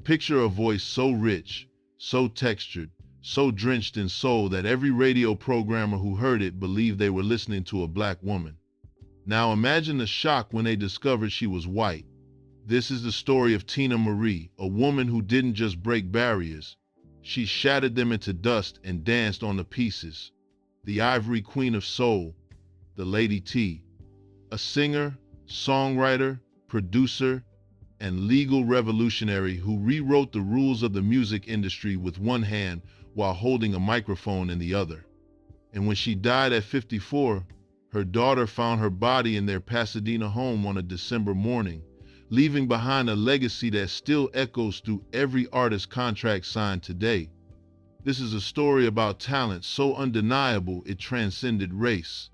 Picture a voice so rich, so textured, so drenched in soul that every radio programmer who heard it believed they were listening to a black woman. Now imagine the shock when they discovered she was white. This is the story of Teena Marie, a woman who didn't just break barriers. She shattered them into dust and danced on the pieces. The Ivory Queen of Soul, the Lady T, a singer, songwriter, producer, and legal revolutionary who rewrote the rules of the music industry with one hand while holding a microphone in the other. And when she died at 54, her daughter found her body in their Pasadena home on a December morning, leaving behind a legacy that still echoes through every artist contract signed today. This is a story about talent so undeniable it transcended race,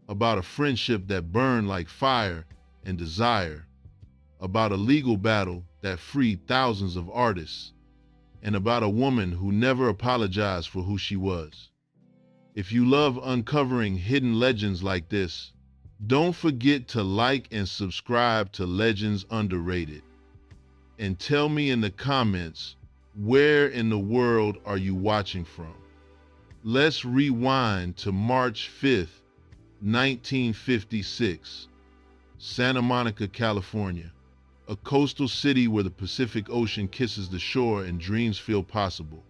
about a friendship that burned like fire and desire, about a legal battle that freed thousands of artists, and about a woman who never apologized for who she was. If you love uncovering hidden legends like this, don't forget to like and subscribe to Legends Underrated. And tell me in the comments, where in the world are you watching from? Let's rewind to March 5th, 1956, Santa Monica, California, a coastal city where the Pacific Ocean kisses the shore and dreams feel possible.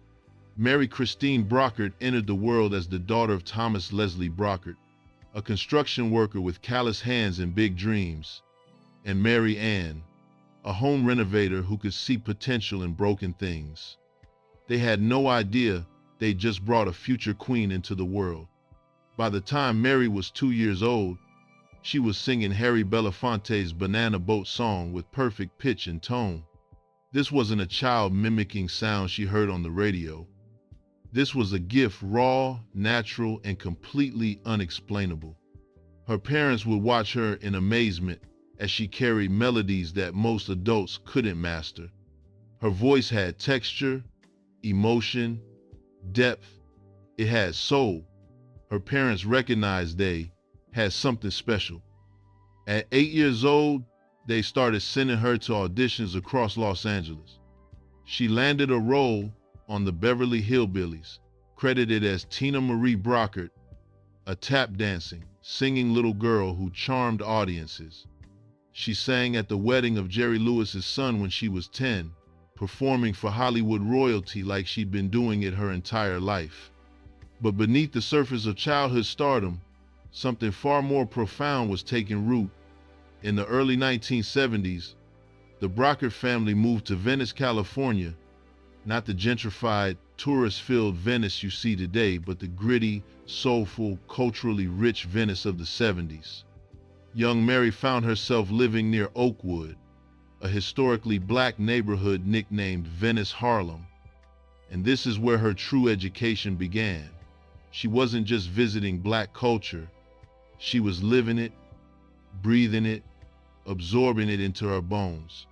Mary Christine Brockert entered the world as the daughter of Thomas Leslie Brockert, a construction worker with callous hands and big dreams, and Mary Ann, a home renovator who could see potential in broken things. They had no idea they just brought a future queen into the world. By the time Mary was 2 years old, she was singing Harry Belafonte's Banana Boat song with perfect pitch and tone. This wasn't a child mimicking sounds she heard on the radio. This was a gift raw, natural, and completely unexplainable. Her parents would watch her in amazement as she carried melodies that most adults couldn't master. Her voice had texture, emotion, depth. It had soul. Her parents recognized they had something special. At 8 years old, they started sending her to auditions across Los Angeles. She landed a role on the Beverly Hillbillies, credited as Teena Marie Brockert, a tap-dancing, singing little girl who charmed audiences. She sang at the wedding of Jerry Lewis's son when she was 10, performing for Hollywood royalty like she'd been doing it her entire life. But beneath the surface of childhood stardom, something far more profound was taking root. In the early 1970s, the Brockert family moved to Venice, California, not the gentrified, tourist-filled Venice you see today, but the gritty, soulful, culturally rich Venice of the 70s. Young Mary found herself living near Oakwood, a historically black neighborhood nicknamed Venice Harlem. And this is where her true education began. She wasn't just visiting black culture, she was living it, breathing it, absorbing it into her bones.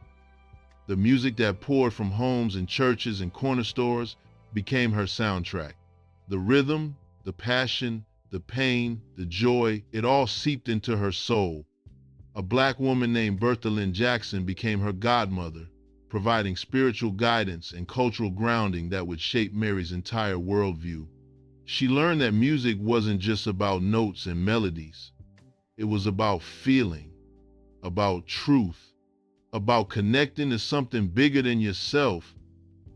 The music that poured from homes and churches and corner stores became her soundtrack. The rhythm, the passion, the pain, the joy, it all seeped into her soul. A black woman named Bertha Lynn Jackson became her godmother, providing spiritual guidance and cultural grounding that would shape Mary's entire worldview. She learned that music wasn't just about notes and melodies. It was about feeling, about truth, about connecting to something bigger than yourself.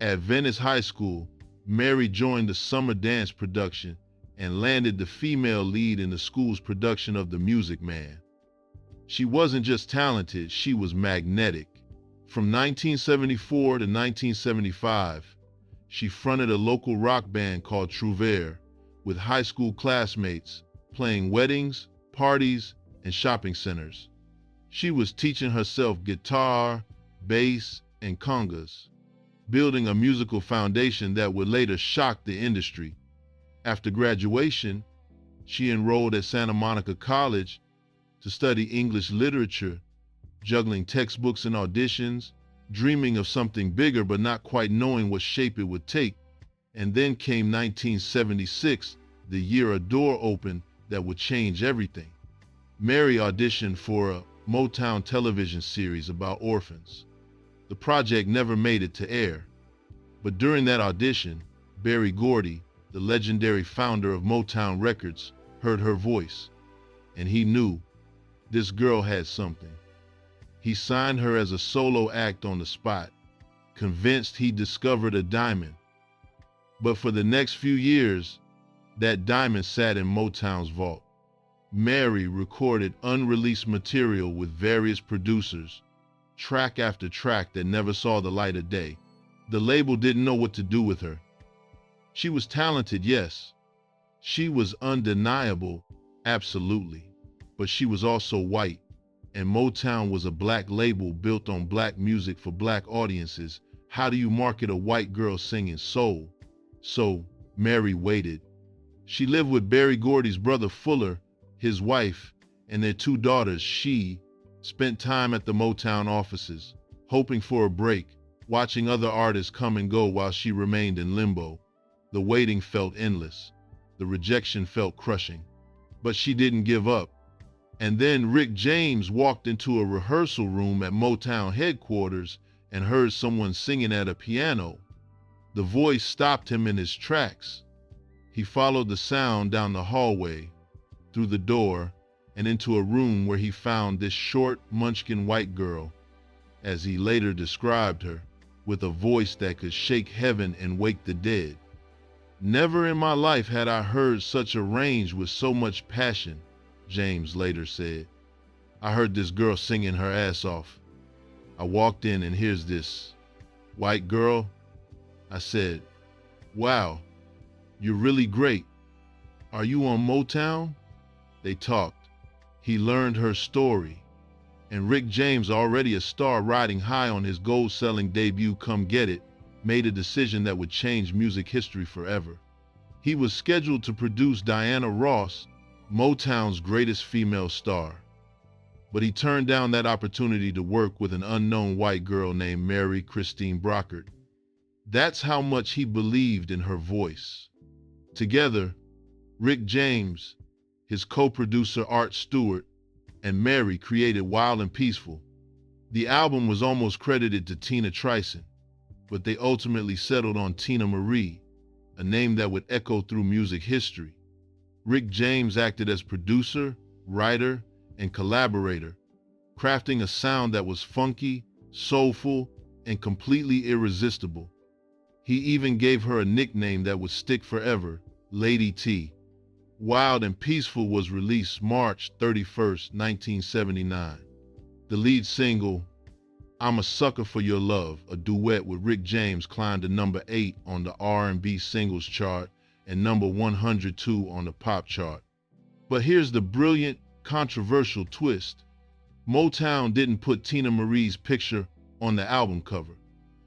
At Venice High School, Mary joined the summer dance production and landed the female lead in the school's production of The Music Man. She wasn't just talented, she was magnetic. From 1974 to 1975, she fronted a local rock band called Trouvere with high school classmates, playing weddings, parties, and shopping centers. She was teaching herself guitar, bass, and congas, building a musical foundation that would later shock the industry. After graduation, she enrolled at Santa Monica College to study English literature, juggling textbooks and auditions, dreaming of something bigger but not quite knowing what shape it would take. And then came 1976, the year a door opened that would change everything. Mary auditioned for a Motown television series about orphans. The project never made it to air. But during that audition, Berry Gordy, the legendary founder of Motown Records, heard her voice, and he knew this girl had something. He signed her as a solo act on the spot, convinced he discovered a diamond. But for the next few years, that diamond sat in Motown's vault. Mary recorded unreleased material with various producers, track after track that never saw the light of day. The label didn't know what to do with her. She was talented, yes. She was undeniable, absolutely. But she was also white, and Motown was a black label built on black music for black audiences. How do you market a white girl singing soul? So Mary waited. She lived with Berry Gordy's brother Fuller, his wife, and their two daughters. She spent time at the Motown offices, hoping for a break, watching other artists come and go while she remained in limbo. The waiting felt endless. The rejection felt crushing. But she didn't give up. And then Rick James walked into a rehearsal room at Motown headquarters and heard someone singing at a piano. The voice stopped him in his tracks. He followed the sound down the hallway, through the door, and into a room where he found this short, munchkin white girl, as he later described her, with a voice that could shake heaven and wake the dead. Never in my life had I heard such a range with so much passion, James later said. I heard this girl singing her ass off. I walked in and here's this white girl. I said, wow, you're really great. Are you on Motown? They talked. He learned her story. And Rick James, already a star riding high on his gold-selling debut Come Get It, made a decision that would change music history forever. He was scheduled to produce Diana Ross, Motown's greatest female star. But he turned down that opportunity to work with an unknown white girl named Mary Christine Brockert. That's how much he believed in her voice. Together, Rick James, his co-producer Art Stewart, and Mary created Wild and Peaceful. The album was almost credited to Tina Tricin, but they ultimately settled on Teena Marie, a name that would echo through music history. Rick James acted as producer, writer, and collaborator, crafting a sound that was funky, soulful, and completely irresistible. He even gave her a nickname that would stick forever, Lady T. Wild and Peaceful was released March 31st, 1979. The lead single, I'm a Sucker for Your Love, a duet with Rick James, climbed to number 8 on the R&B singles chart and number 102 on the pop chart. But here's the brilliant, controversial twist. Motown didn't put Teena Marie's picture on the album cover.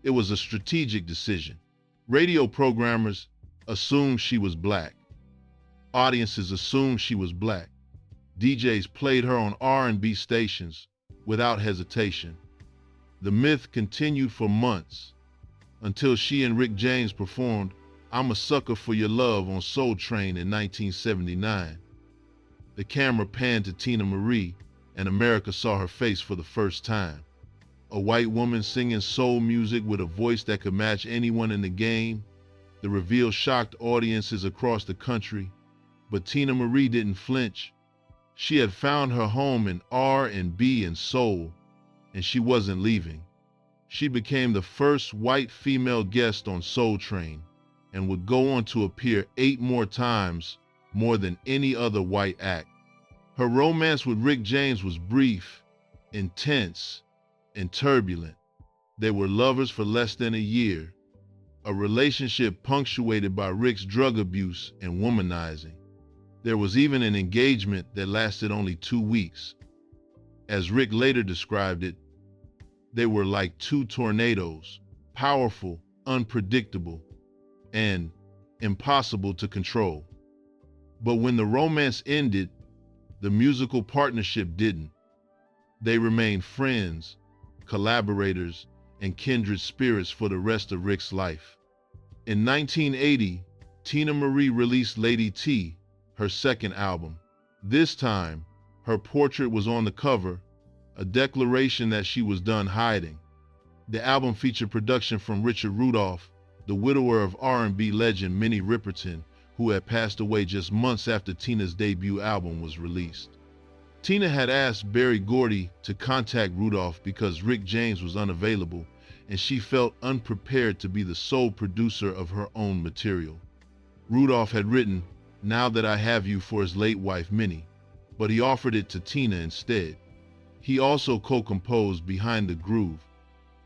It was a strategic decision. Radio programmers assumed she was black. Audiences assumed she was black. DJs played her on R&B stations without hesitation. The myth continued for months until she and Rick James performed I'm a Sucker for Your Love on Soul Train in 1979. The camera panned to Teena Marie, and America saw her face for the first time. A white woman singing soul music with a voice that could match anyone in the game. The reveal shocked audiences across the country, but Teena Marie didn't flinch. She had found her home in R&B and soul, and she wasn't leaving. She became the first white female guest on Soul Train and would go on to appear 8 more times, more than any other white act. Her romance with Rick James was brief, intense, and turbulent. They were lovers for less than a year, a relationship punctuated by Rick's drug abuse and womanizing. There was even an engagement that lasted only 2 weeks. As Rick later described it, they were like 2 tornadoes, powerful, unpredictable, and impossible to control. But when the romance ended, the musical partnership didn't. They remained friends, collaborators, and kindred spirits for the rest of Rick's life. In 1980, Teena Marie released Lady T, her second album. This time, her portrait was on the cover, a declaration that she was done hiding. The album featured production from Richard Rudolph, the widower of R&B legend Minnie Riperton, who had passed away just months after Teena's debut album was released. Teena had asked Berry Gordy to contact Rudolph because Rick James was unavailable, and she felt unprepared to be the sole producer of her own material. Rudolph had written Now That I Have You for his late wife Minnie, but he offered it to Teena instead. He also co-composed Behind the Groove,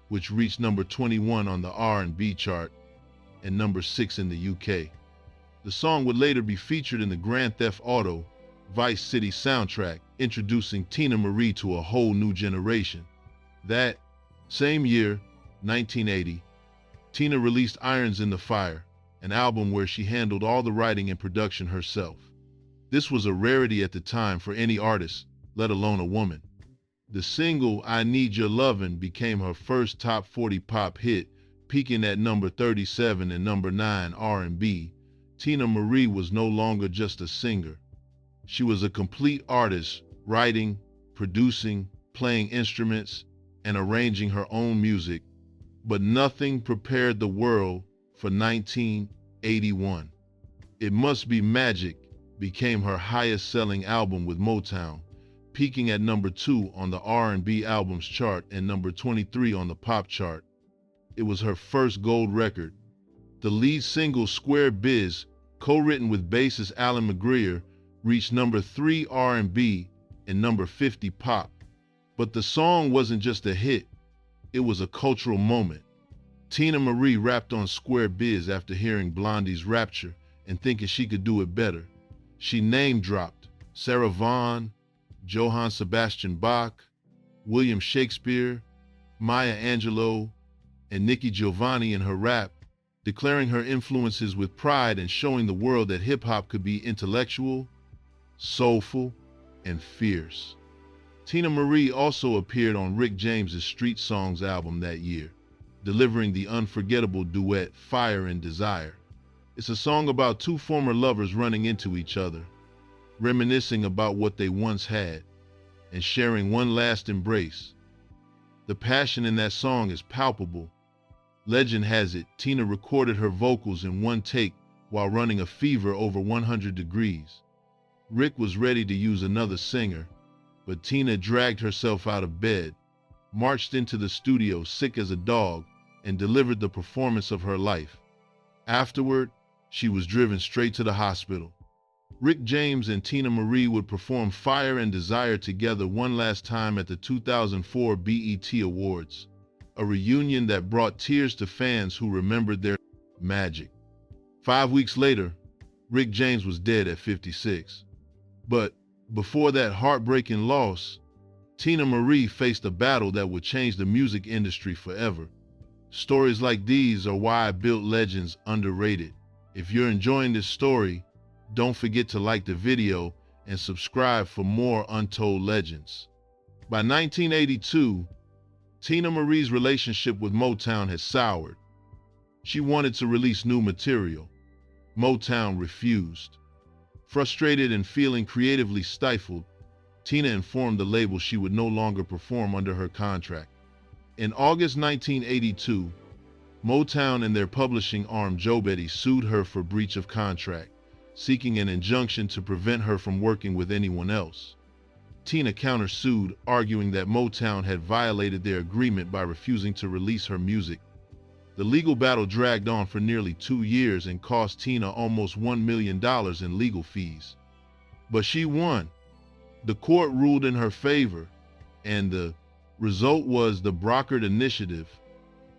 which reached number 21 on the R&B chart and number 6 in the UK. The song would later be featured in the Grand Theft Auto Vice City soundtrack, introducing Teena Marie to a whole new generation. That same year, 1980, Teena released Irons in the Fire, an album where she handled all the writing and production herself. This was a rarity at the time for any artist, let alone a woman. The single I Need Your Lovin' became her first top 40 pop hit, peaking at number 37 and number 9 R&B. Teena Marie was no longer just a singer. She was a complete artist, writing, producing, playing instruments, and arranging her own music. But nothing prepared the world for 1981. It Must Be Magic became her highest-selling album with Motown, peaking at number 2 on the R&B albums chart and number 23 on the pop chart. It was her first gold record. The lead single Square Biz, co-written with bassist Alan McGreer, reached number 3 R&B and number 50 pop. But the song wasn't just a hit, it was a cultural moment. Teena Marie rapped on Square Biz after hearing Blondie's Rapture and thinking she could do it better. She name-dropped Sarah Vaughan, Johann Sebastian Bach, William Shakespeare, Maya Angelou, and Nikki Giovanni in her rap, declaring her influences with pride and showing the world that hip-hop could be intellectual, soulful, and fierce. Teena Marie also appeared on Rick James's Street Songs album that year, delivering the unforgettable duet Fire and Desire. It's a song about two former lovers running into each other, reminiscing about what they once had, and sharing one last embrace. The passion in that song is palpable. Legend has it, Teena recorded her vocals in one take while running a fever over 100 degrees. Rick was ready to use another singer, but Teena dragged herself out of bed, marched into the studio sick as a dog, and delivered the performance of her life. Afterward, she was driven straight to the hospital. Rick James and Teena Marie would perform Fire and Desire together one last time at the 2004 BET Awards, a reunion that brought tears to fans who remembered their magic. 5 weeks later, Rick James was dead at 56. But before that heartbreaking loss, Teena Marie faced a battle that would change the music industry forever. Stories like these are why I built Legends Underrated. If you're enjoying this story, don't forget to like the video and subscribe for more untold legends. By 1982, Teena Marie's relationship with Motown had soured. She wanted to release new material. Motown refused. Frustrated and feeling creatively stifled, Teena informed the label she would no longer perform under her contract. In August 1982, Motown and their publishing arm Joe Betty sued her for breach of contract, seeking an injunction to prevent her from working with anyone else. Teena countersued, arguing that Motown had violated their agreement by refusing to release her music. The legal battle dragged on for nearly 2 years and cost Teena almost $1 million in legal fees. But she won. The court ruled in her favor, and the result was the Brockert Initiative,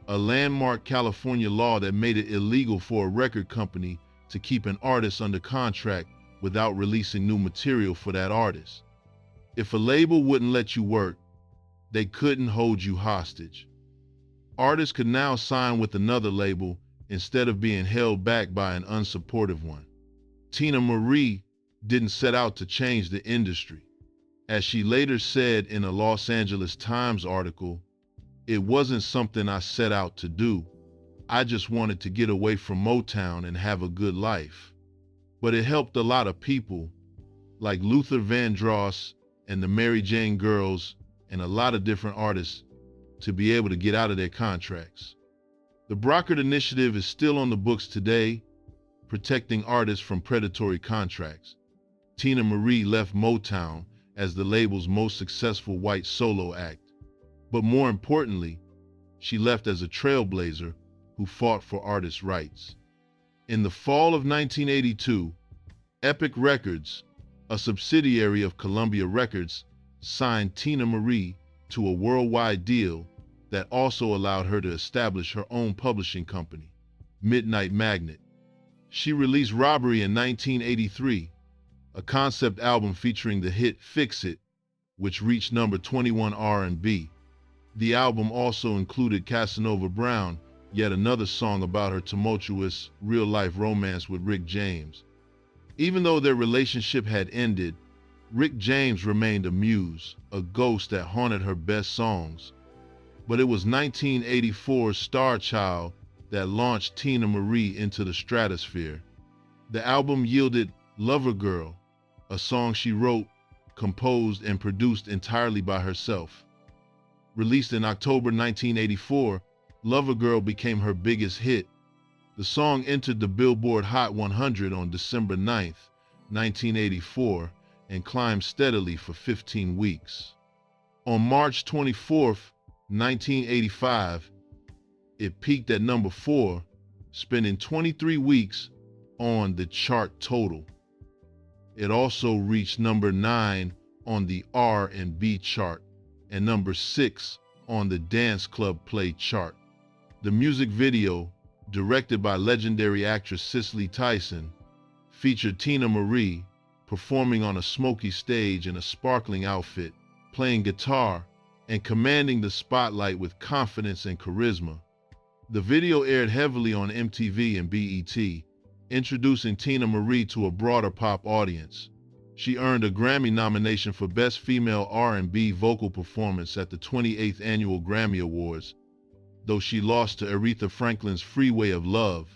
a landmark California law that made it illegal for a record company to keep an artist under contract without releasing new material for that artist. If a label wouldn't let you work, they couldn't hold you hostage. Artists could now sign with another label instead of being held back by an unsupportive one. Teena Marie didn't set out to change the industry. As she later said in a Los Angeles Times article, "It wasn't something I set out to do. I just wanted to get away from Motown and have a good life." But it helped a lot of people, like Luther Vandross and the Mary Jane Girls and a lot of different artists, to be able to get out of their contracts. The Brockert Initiative is still on the books today, protecting artists from predatory contracts. Teena Marie left Motown as the label's most successful white solo act. But more importantly, she left as a trailblazer who fought for artists' rights. In the fall of 1982, Epic Records, a subsidiary of Columbia Records, signed Teena Marie to a worldwide deal that also allowed her to establish her own publishing company, Midnight Magnet. She released Robbery in 1983, a concept album featuring the hit Fix It, which reached number 21 R&B. The album also included Casanova Brown, yet another song about her tumultuous, real-life romance with Rick James. Even though their relationship had ended, Rick James remained a muse, a ghost that haunted her best songs. But it was 1984's Star Child that launched Teena Marie into the stratosphere. The album yielded Lover Girl, a song she wrote, composed, and produced entirely by herself. Released in October 1984, Lover Girl became her biggest hit. The song entered the Billboard Hot 100 on December 9, 1984, and climbed steadily for 15 weeks. On March 24, 1985, it peaked at number 4, spending 23 weeks on the chart total. It also reached number 9 on the R&B chart and number 6 on the Dance Club Play chart. The music video, directed by legendary actress Cicely Tyson, featured Teena Marie performing on a smoky stage in a sparkling outfit, playing guitar, and commanding the spotlight with confidence and charisma. The video aired heavily on MTV and BET, introducing Teena Marie to a broader pop audience. She earned a Grammy nomination for Best Female R&B Vocal Performance at the 28th Annual Grammy Awards, though she lost to Aretha Franklin's Freeway of Love.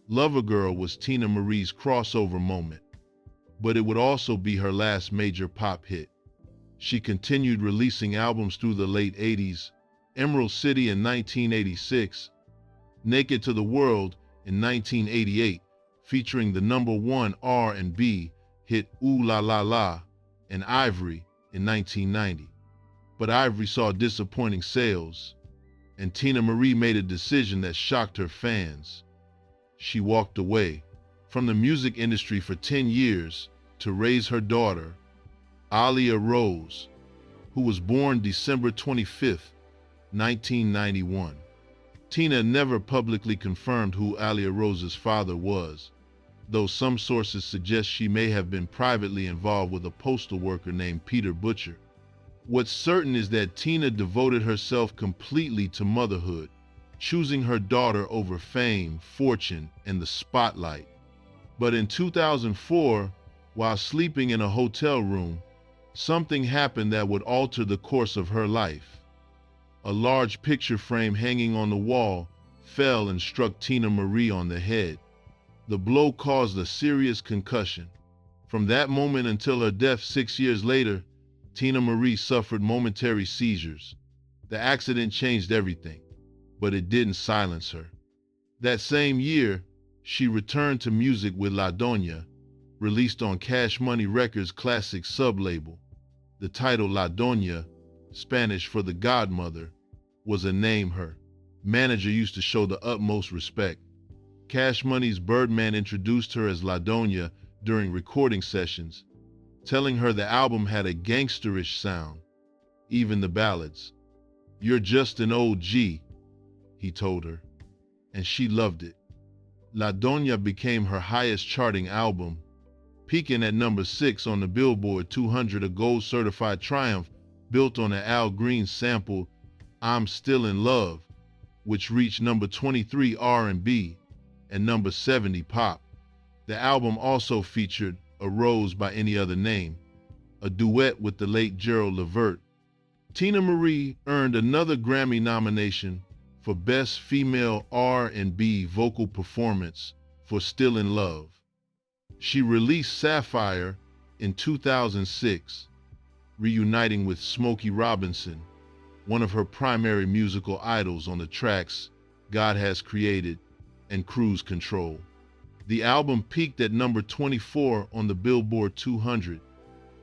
Lover Girl was Teena Marie's crossover moment, but it would also be her last major pop hit. She continued releasing albums through the late 80s, Emerald City in 1986, Naked to the World in 1988, featuring the number 1 R&B hit Ooh La La La, and Ivory in 1990. But Ivory saw disappointing sales, and Teena Marie made a decision that shocked her fans. She walked away from the music industry for 10 years to raise her daughter, Alia Rose, who was born December 25, 1991. Teena never publicly confirmed who Alia Rose's father was, though some sources suggest she may have been privately involved with a postal worker named Peter Butcher. What's certain is that Teena devoted herself completely to motherhood, choosing her daughter over fame, fortune, and the spotlight. But in 2004, while sleeping in a hotel room, something happened that would alter the course of her life. A large picture frame hanging on the wall fell and struck Teena Marie on the head. The blow caused a serious concussion. From that moment until her death 6 years later, Teena Marie suffered momentary seizures. The accident changed everything, but it didn't silence her. That same year, she returned to music with La Doña, released on Cash Money Records' classic sub-label. The title La Doña, Spanish for the godmother, was a name her manager used to show the utmost respect. Cash Money's Birdman introduced her as La Doña during recording sessions, telling her the album had a gangsterish sound, even the ballads. "You're just an OG," he told her, and she loved it. La Doña became her highest charting album, peaking at number 6 on the Billboard 200, a gold-certified triumph built on an Al Green sample, I'm Still in Love, which reached number 23 R&B and number 70 pop. The album also featured A Rose by Any Other Name, a duet with the late Gerald Levert. Teena Marie earned another Grammy nomination for Best Female R&B Vocal Performance for Still in Love. She released Sapphire in 2006, reuniting with Smokey Robinson, one of her primary musical idols on the tracks God Has Created and Cruise Control. The album peaked at number 24 on the Billboard 200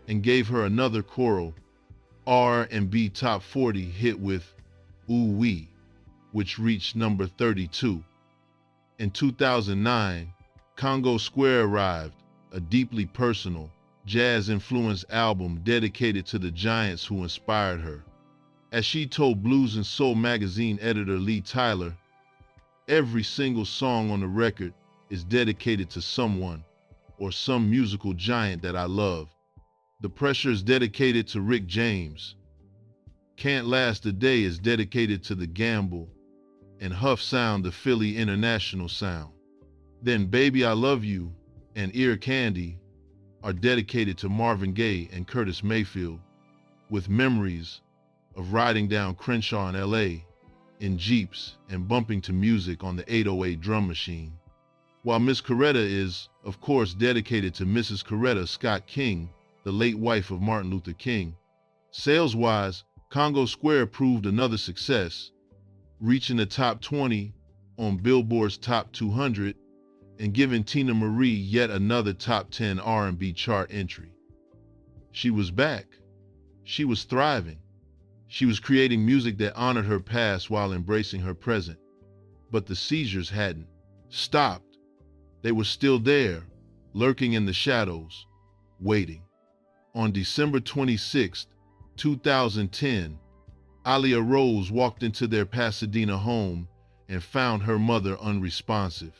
and gave her another choral R&B Top 40 hit with Ooh Wee, which reached number 32. In 2009, Congo Square arrived, a deeply personal, jazz-influenced album dedicated to the giants who inspired her. As she told Blues and Soul magazine editor Lee Tyler, every single song on the record is dedicated to someone or some musical giant that I love. The Pressure is dedicated to Rick James. Can't Last a Day is dedicated to The Gamble, and Huff Sound the Philly International Sound. Then Baby I Love You and Ear Candy are dedicated to Marvin Gaye and Curtis Mayfield, with memories of riding down Crenshaw in LA in Jeeps and bumping to music on the 808 drum machine. While Miss Coretta is, of course, dedicated to Mrs. Coretta Scott King, the late wife of Martin Luther King. Sales-wise, Congo Square proved another success, reaching the top 20 on Billboard's Top 200 and giving Teena Marie yet another top 10 R&B chart entry. She was back. She was thriving. She was creating music that honored her past while embracing her present. But the seizures hadn't stopped. They were still there, lurking in the shadows, waiting. On December 26, 2010, Alia Rose walked into their Pasadena home and found her mother unresponsive.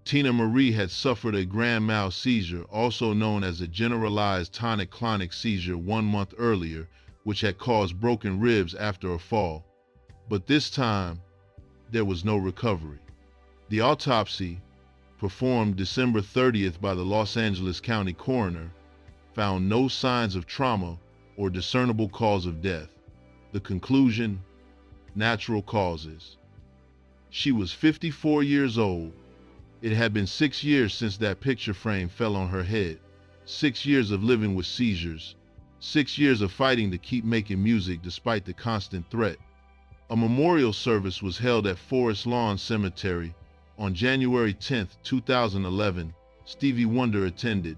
Teena Marie had suffered a grand mal seizure, also known as a generalized tonic-clonic seizure, 1 month earlier, which had caused broken ribs after a fall. But this time, there was no recovery. The autopsy, performed December 30th by the Los Angeles County coroner, found no signs of trauma or discernible cause of death. The conclusion: natural causes. She was 54 years old. It had been 6 years since that picture frame fell on her head. 6 years of living with seizures. 6 years of fighting to keep making music despite the constant threat. A memorial service was held at Forest Lawn Cemetery on January 10, 2011. Stevie Wonder attended.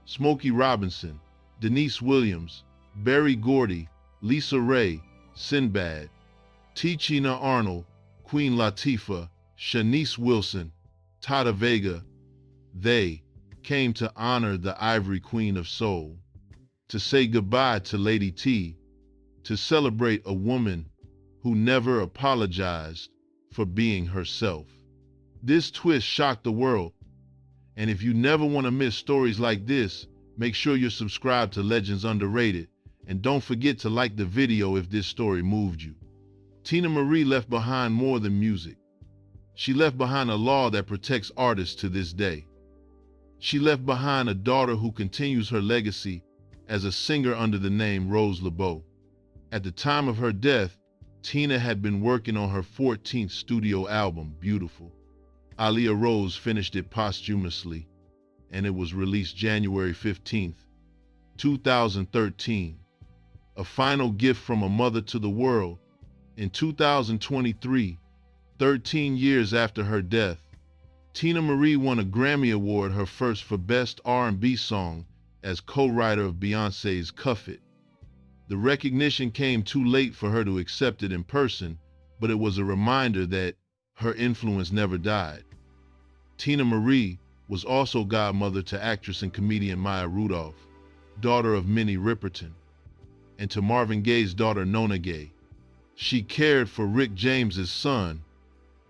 Smokey Robinson, Denise Williams, Berry Gordy, Lisa Ray, Sinbad, Tichina Arnold, Queen Latifah, Shanice Wilson, Tata Vega. They came to honor the Ivory Queen of Soul, to say goodbye to Lady T, to celebrate a woman who never apologized for being herself. This twist shocked the world, and if you never want to miss stories like this, make sure you're subscribed to Legends Underrated, and don't forget to like the video if this story moved you. Teena Marie left behind more than music. She left behind a law that protects artists to this day. She left behind a daughter who continues her legacy as a singer under the name Rose LeBeau. At the time of her death, Teena had been working on her 14th studio album, Beautiful. Alia Rose finished it posthumously, and it was released January 15, 2013. A final gift from a mother to the world. In 2023, 13 years after her death, Teena Marie won a Grammy Award, her first, for Best R&B Song, as co-writer of Beyoncé's Cuff It. The recognition came too late for her to accept it in person, but it was a reminder that her influence never died. Teena Marie was also godmother to actress and comedian Maya Rudolph, daughter of Minnie Riperton, and to Marvin Gaye's daughter Nona Gaye. She cared for Rick James's son,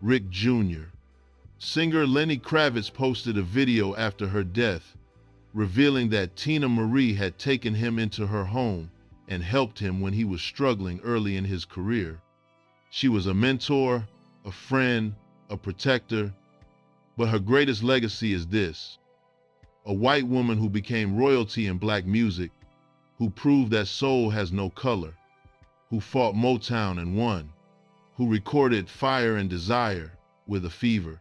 Rick Jr. Singer Lenny Kravitz posted a video after her death, revealing that Teena Marie had taken him into her home and helped him when he was struggling early in his career. She was a mentor, a friend, a protector, but her greatest legacy is this: a white woman who became royalty in black music, who proved that soul has no color, who fought Motown and won, who recorded Fire and Desire with a fever,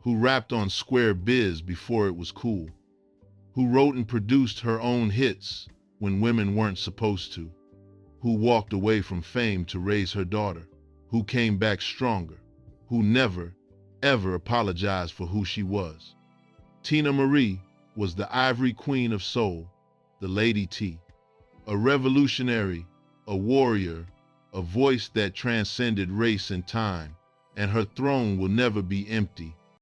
who rapped on Square Biz before it was cool, who wrote and produced her own hits when women weren't supposed to, who walked away from fame to raise her daughter, who came back stronger, who never, ever apologized for who she was. Teena Marie was the Ivory Queen of Soul, the Lady T, a revolutionary, a warrior, a voice that transcended race and time, and her throne will never be empty